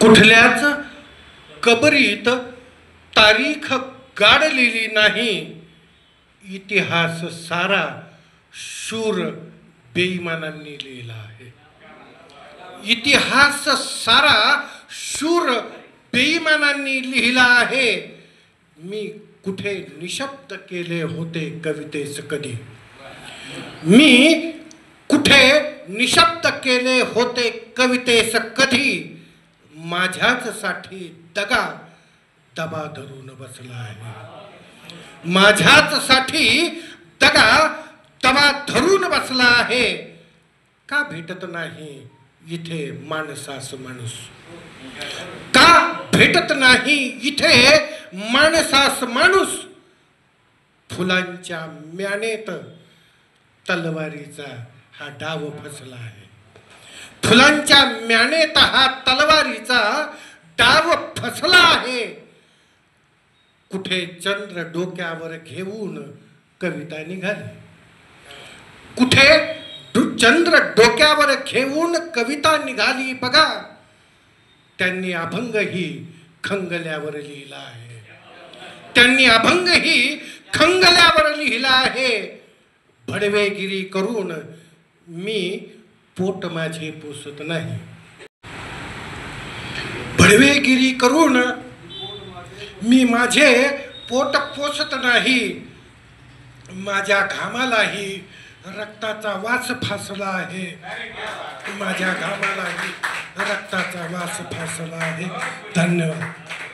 कुठल्याच कबरीत तारीख गाडलेली नाही, इतिहास सारा शूर बेईमानांनी लिहिला आहे. इतिहास सारा शूर बेईमानांनी लिहिला आहे. मी कुठे निशब्द केले होते कवितेस कधी, मी कुठे निशब्द केले होते कवितेस कधी. माझ्याच साठी दगा दबा धरून बसला आहे, माझ्याच साठी दगा दबा धरून बसला आहे. का भेटत नाही इथे माणसास माणूस, का भेटत नाही इथे माणसास माणूस. फुलांच्या म्यानेत तलवारीचा हा डाव फसला आहे, फुलांच्या म्यानेत हा तलवारीचा डाव फसला आहे. कुठे चंद्र डोक्यावर घेऊन कविता निघाली, कुठे चंद्र डोक्यावर घेऊन कविता निघाली बघा. त्यांनी अभंग ही खंगल्यावर लिहिला आहे, त्यांनी अभंग ही खंगल्यावर लिहिला आहे. भडवेगिरी करून मी पोट माझे पोसत नाही, भडवेगिरी करून मी माझे पोट पोसत नाही. माझ्या घामालाही रक्ताचा वास फासला आहे, माझ्या घामालाही रक्ताचा वास फासला आहे. धन्यवाद.